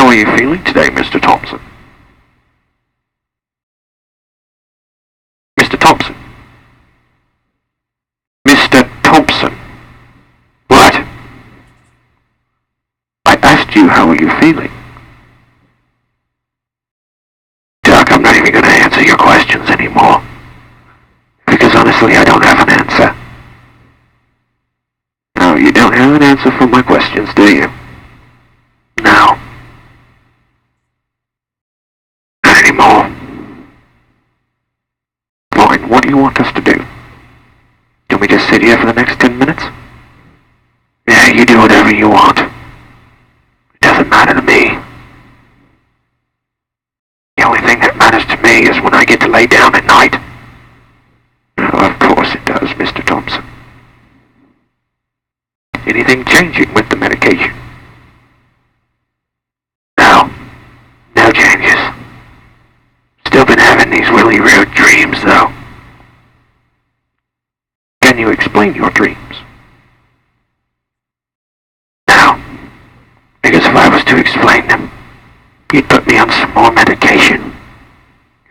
are you feeling today, Mr. Thompson? Mr. Thompson? Mr. Thompson? What? I asked you how are you feeling. Doc, I'm not even going to answer your questions anymore. Because honestly, I don't have an answer. No, you don't have an answer for my questions, do you? No. Not anymore. Fine, what do you want us to do? Can we just sit here for the next 10 minutes? Yeah, you do whatever you want. It doesn't matter to me. The only thing that matters to me is when I get to lay down at night. Oh, of course it does, Mr. Thompson. Anything changing with the medication? No. No changes. Still been having these really weird dreams, though. Can you explain your dreams? No. Because if I was to explain them, you'd put me on some more medication.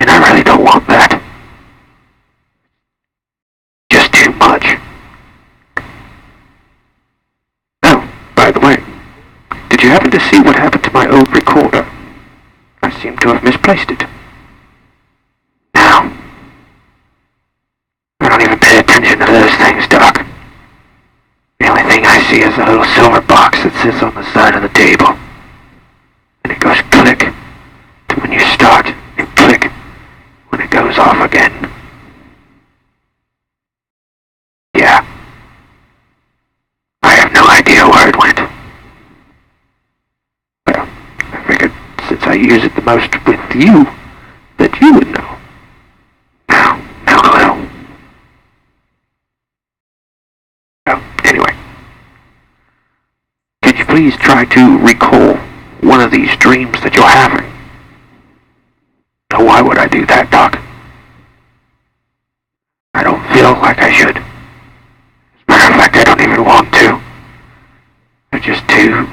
And I really don't want that. Just too much. Oh, by the way, did you happen to see what happened to my old recorder? I seem to have misplaced it. No. I don't even pay attention to those things, Doc. The only thing I see is a little silver box that sits on the side of the table. And it goes click to when you start, and click when it goes off again. Yeah. I have no idea where it went. Well, I figured since I use it the most with you, that you would know. No clue. Oh, anyway. Can you please try to recall one of these dreams that you're having? Now, why would I do that, Doc? I don't feel like I should. As a matter of fact, I don't even want to. They're just too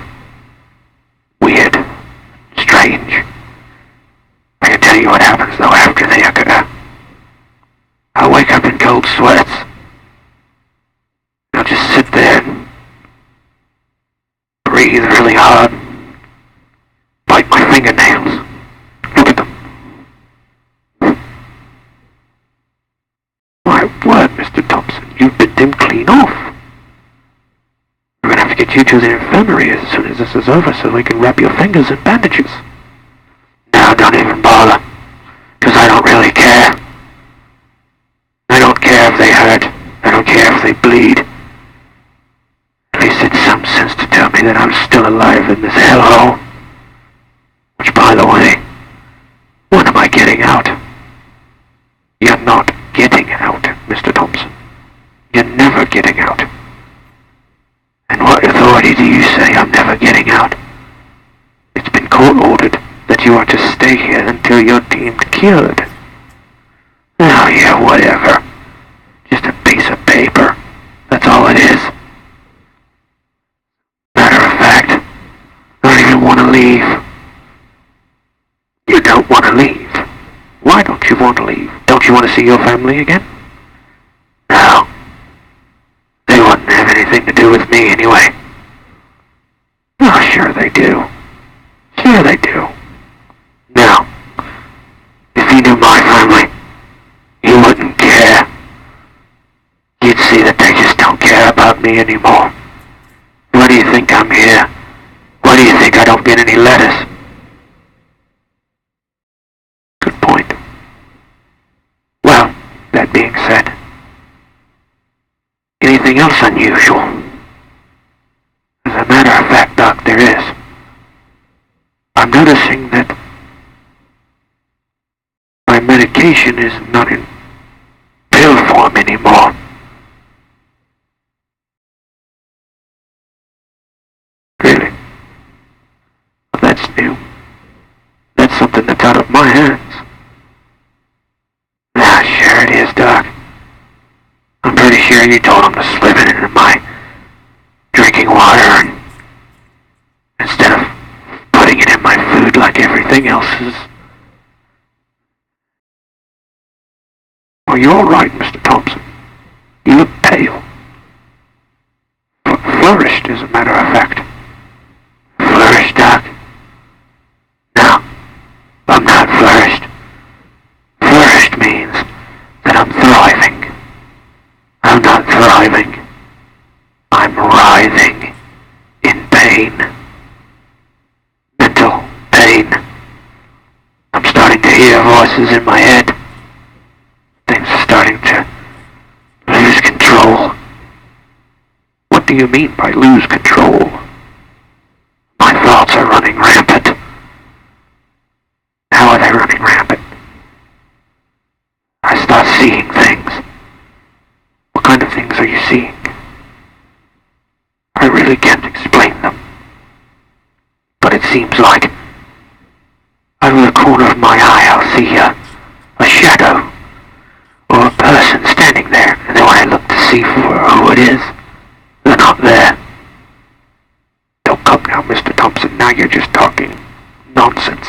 weird, strange. I can tell you what happens, though, after they occur. I'll wake up in cold sweats. I'll just sit there and breathe really hard. Bite my fingernails. Look at them. My word, Mr. Thompson, you've bit them clean off. We're gonna have to get you to the infirmary as soon as this is over so we can wrap your fingers in bandages. No, don't even bother. Because I don't really care. I don't care if they hurt. I don't care if they bleed. At least it's some sense to tell me that I'm still alive in this hellhole. Which, by the way, when am I getting out? You're not getting out, Mr. Thompson. You're never getting out. And what authority do you say I'm never getting out? It's been court-ordered that you are to stay here until you're deemed cured. Oh yeah, whatever. Just a piece of paper. That's all it is. Matter of fact, I don't even want to leave. You don't want to leave? Why don't you want to leave? Don't you want to see your family again? No. They wouldn't have anything to do with me anyway. Oh, sure they do. Sure they do. Now, if you knew my family, you wouldn't care. You'd see that they just don't care about me anymore. Why do you think I'm here? Why do you think I don't get any letters? Good point. Well, that being said, anything else unusual? As a matter of fact, Doc, there is. I'm noticing that my medication is not in pill form anymore. Really? Well, that's new. That's something that's out of my hands. Ah, sure it is, Doc. I'm pretty sure you told him to slip it into my drinking water and instead of putting it in my food. everything else is... Well, you're right, Mr. Thompson. You look pale. Flourished, as a matter of fact. Flourished, Doc? No, I'm not flourished. Flourished means that I'm thriving. I'm not thriving. I'm writhing in pain. Mental pain. I'm starting to hear voices in my head. Things are starting to lose control. What do you mean by lose control? My thoughts are running rampant. How are they running rampant? I start seeing things. What kind of things are you seeing? I really can't explain them. But it seems like out of the corner of my eye I'll see a shadow or a person standing there, and then when I look to see for who it is, they're not there. Don't come now, Mr. Thompson, now you're just talking nonsense.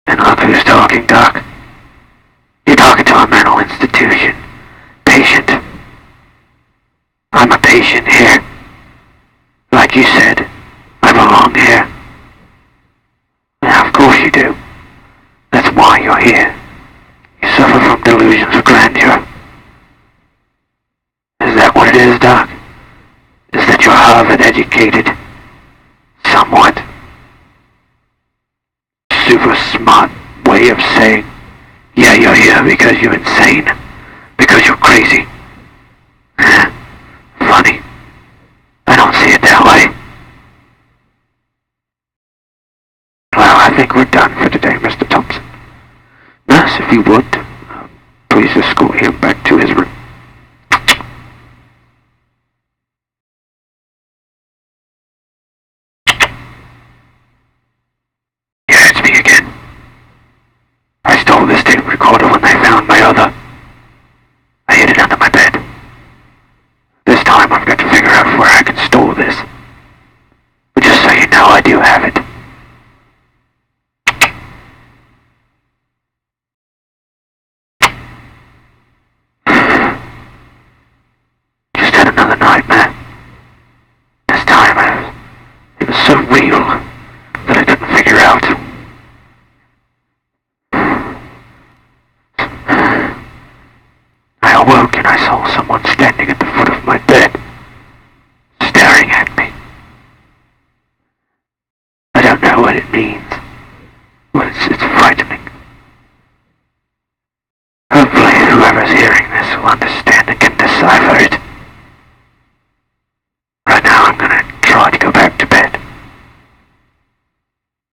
And look who's talking, Doc. You're talking to a mental institution. Patient. I'm a patient here. Like you said, I belong here. Now, of course you do. That's why you're here. You suffer from delusions of grandeur. Is that what it is, Doc? Is that you're Harvard-educated? Somewhat. Super smart way of saying, yeah, you're here because you're insane. Because you're crazy. Funny. I don't see it that way. Well, I think we're done for today, Mr. Thompson. Nurse, if you would, please escort him back to his room. Yeah, it's me again. I stole this tape recorder when they found my other. I hid it under my bed. This time I've got to figure out where I can store this. But just so you know, I do have it. Just had another nightmare. This time it was so real that I couldn't figure out. I awoke and I saw someone standing at the foot of my bed, staring at me. I don't know what it means, but it's frightening. Hopefully whoever's hearing this will understand and can decipher it.